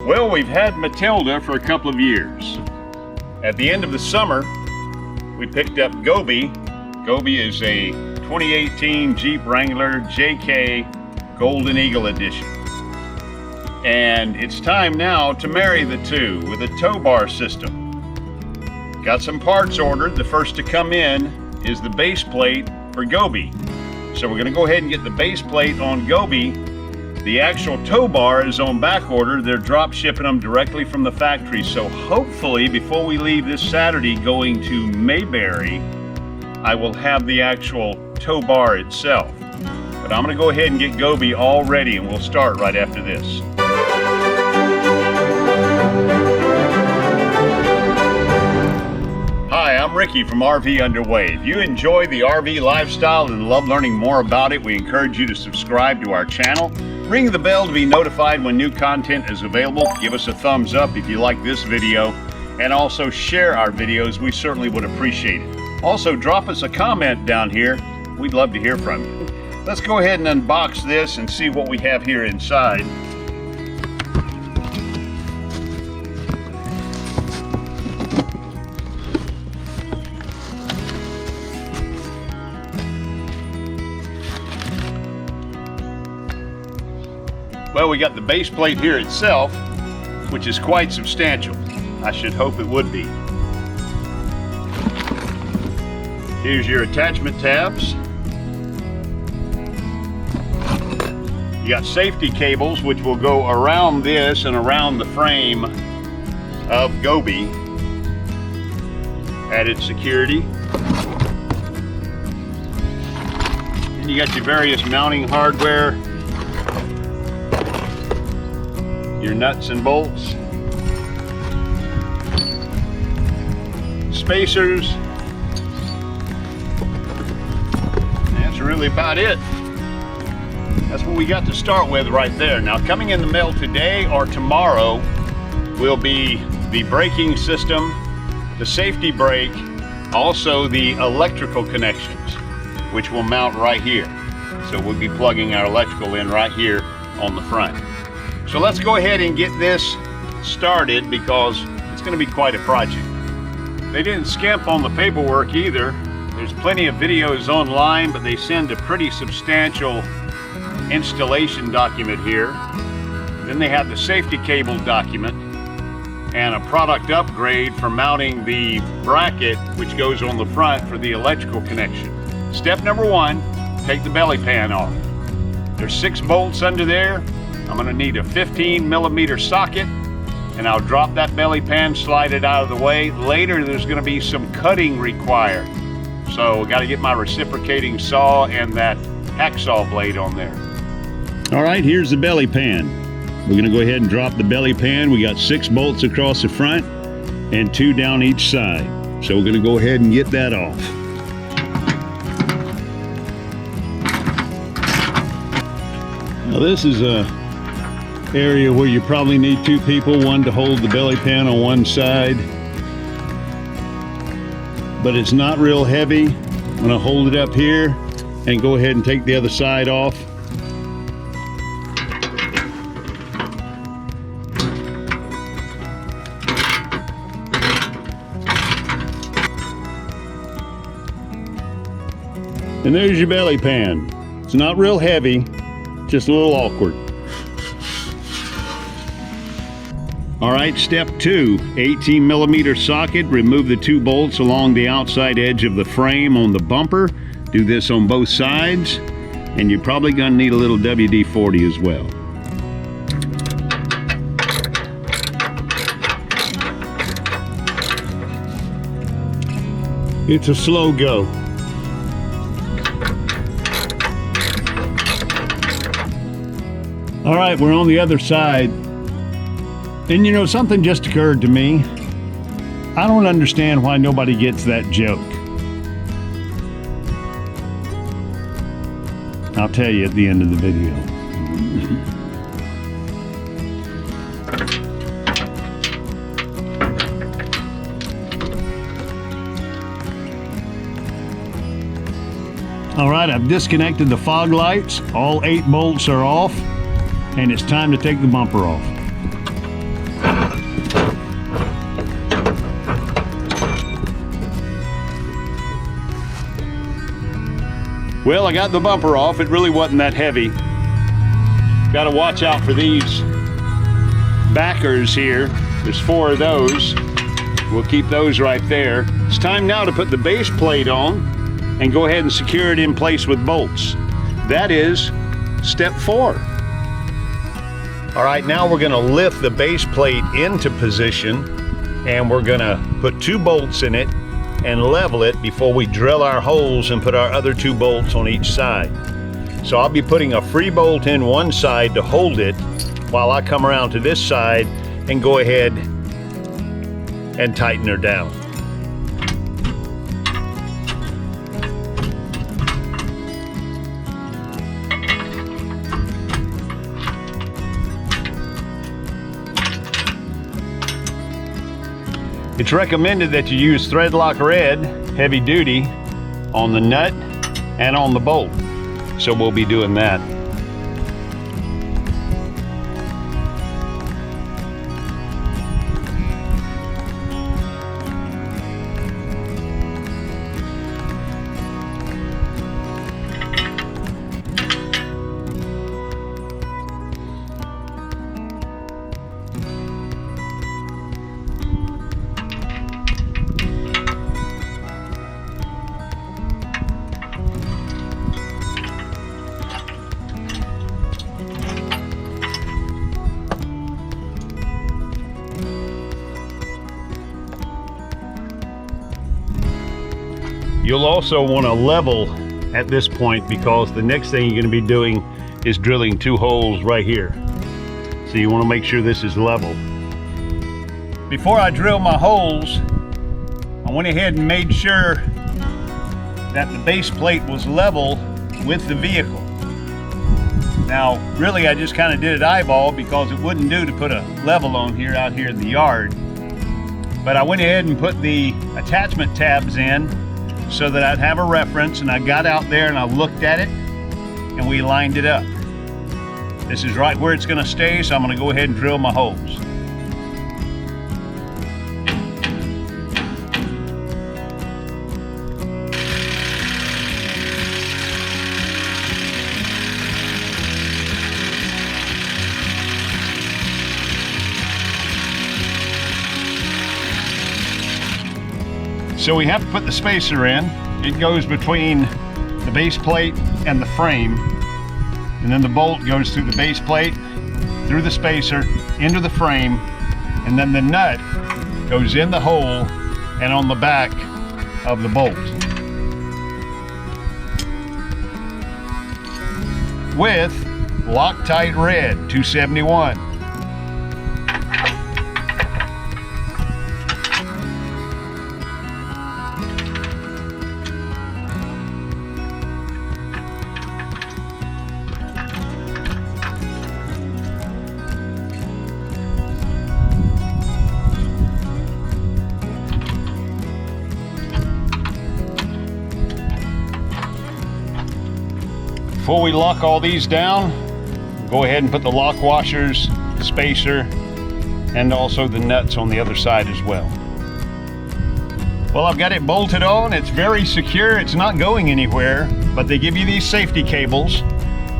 Well, we've had Matilda for a couple of years. At the end of the summer, we picked up Gobi. Gobi is a 2018 Jeep Wrangler JK Golden Eagle Edition. And it's time now to marry the two with a tow bar system. Got some parts ordered. The first to come in is the base plate for Gobi. So we're gonna go ahead and get the base plate on Gobi. The actual tow bar is on back order. They're drop shipping them directly from the factory. So hopefully before we leave this Saturday going to Mayberry, I will have the actual tow bar itself. But I'm gonna go ahead and get Gobi all ready and we'll start right after this. Hi, I'm Ricky from RV Underway. If you enjoy the RV lifestyle and love learning more about it, we encourage you to subscribe to our channel. Ring the bell to be notified when new content is available. Give us a thumbs up if you like this video, and also share our videos. We certainly would appreciate it. Also, drop us a comment down here. We'd love to hear from you. Let's go ahead and unbox this and see what we have here inside. Well, we got the base plate here itself, which is quite substantial. I should hope it would be. Here's your attachment tabs. You got safety cables, which will go around this and around the frame of Gobi. Added security. And you got your various mounting hardware, your nuts and bolts, spacers. That's really about it. That's what we got to start with right there. Now, coming in the mail today or tomorrow will be the braking system, the safety brake, also the electrical connections, which will mount right here. So we'll be plugging our electrical in right here on the front. So let's go ahead and get this started because it's going to be quite a project. They didn't skimp on the paperwork either. There's plenty of videos online, but they send a pretty substantial installation document here. Then they have the safety cable document and a product upgrade for mounting the bracket which goes on the front for the electrical connection. Step number one, take the belly pan off. There's 6 bolts under there. I'm gonna need a 15mm socket, and I'll drop that belly pan, slide it out of the way. Later, there's gonna be some cutting required. So I gotta get my reciprocating saw and that hacksaw blade on there. All right, here's the belly pan. We're gonna go ahead and drop the belly pan. We got 6 bolts across the front and 2 down each side. So we're gonna go ahead and get that off. Now this is a area where you probably need 2 people, one to hold the belly pan on one side, but it's not real heavy. I'm going to hold it up here and go ahead and take the other side off. And there's your belly pan. It's not real heavy, just a little awkward. All right, step 2, 18mm socket. Remove the 2 bolts along the outside edge of the frame on the bumper. Do this on both sides, and you're probably gonna need a little WD-40 as well. It's a slow go. All right, we're on the other side. And you know, something just occurred to me. I don't understand why nobody gets that joke. I'll tell you at the end of the video. All right, I've disconnected the fog lights. All 8 bolts are off, and it's time to take the bumper off. Well, I got the bumper off. It really wasn't that heavy. Got to watch out for these backers here. There's 4 of those. We'll keep those right there. It's time now to put the base plate on and go ahead and secure it in place with bolts. That is step 4. All right, now we're gonna lift the base plate into position and we're gonna put 2 bolts in it and level it before we drill our holes and put our other 2 bolts on each side. So I'll be putting a free bolt in one side to hold it while I come around to this side and go ahead and tighten her down. It's recommended that you use thread lock red, heavy duty, on the nut and on the bolt. So we'll be doing that. You'll also want to level at this point because the next thing you're going to be doing is drilling 2 holes right here. So you want to make sure this is level. Before I drill my holes, I went ahead and made sure that the base plate was level with the vehicle. Now, really I just kind of did it eyeball because it wouldn't do to put a level on here out here in the yard. But I went ahead and put the attachment tabs in so that I'd have a reference, and I got out there and I looked at it and we lined it up. This is right where it's going to stay, so I'm going to go ahead and drill my holes. So we have to put the spacer in. It goes between the base plate and the frame. And then the bolt goes through the base plate, through the spacer, into the frame. And then the nut goes in the hole and on the back of the bolt. With Loctite Red 271. Before we lock all these down, go ahead and put the lock washers, the spacer, and also the nuts on the other side as well. Well, I've got it bolted on. It's very secure. It's not going anywhere, but they give you these safety cables,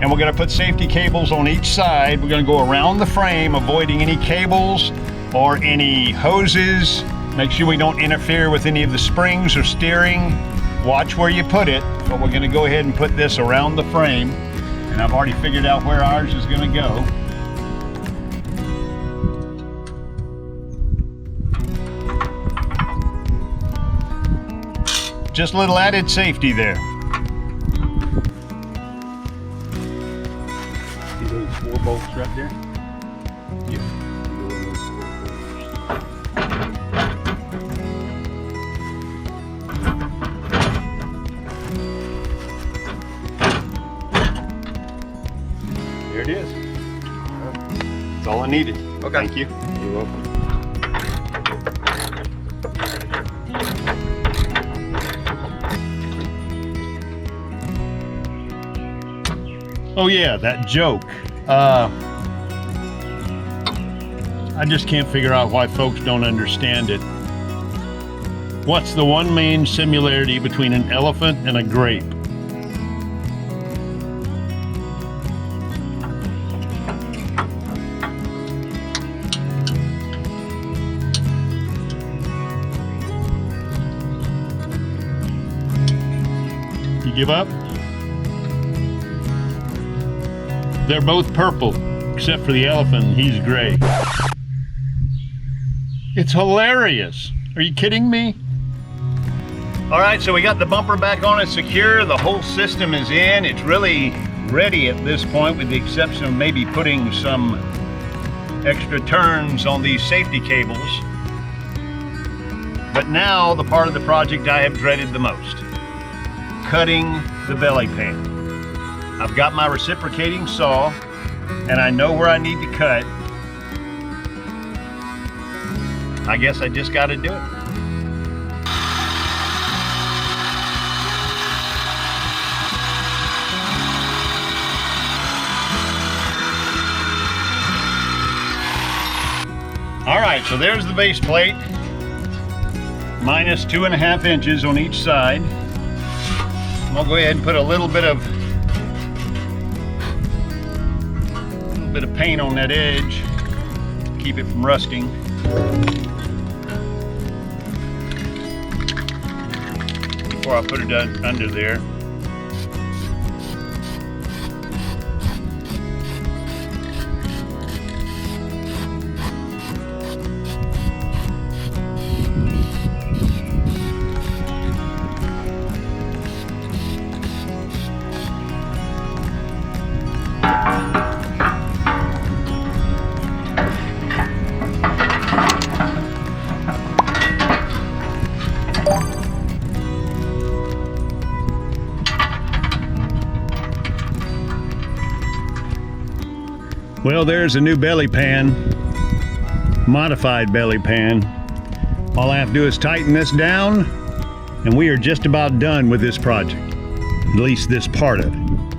and we're going to put safety cables on each side. We're going to go around the frame, avoiding any cables or any hoses. Make sure we don't interfere with any of the springs or steering. Watch where you put it, but we're going to go ahead and put this around the frame, and I've already figured out where ours is going to go. Just a little added safety there. See those 4 bolts right there? Yeah. There it is. That's all I needed. Okay. Thank you. You're welcome. Oh yeah, that joke. I just can't figure out why folks don't understand it. What's the one main similarity between an elephant and a grape? Give up? They're both purple, except for the elephant, he's gray. It's hilarious. Are you kidding me? All right, so we got the bumper back on and secure. The whole system is in. It's really ready at this point, with the exception of maybe putting some extra turns on these safety cables. But now the part of the project I have dreaded the most: cutting the belly pan. I've got my reciprocating saw and I know where I need to cut. I guess I just got to do it. All right, so there's the base plate, minus 2.5 inches on each side. I'll go ahead and put a little bit of paint on that edge, keep it from rusting. Before I put it under there. Well, there's a new belly pan, modified belly pan. All I have to do is tighten this down, and we are just about done with this project, at least this part of it.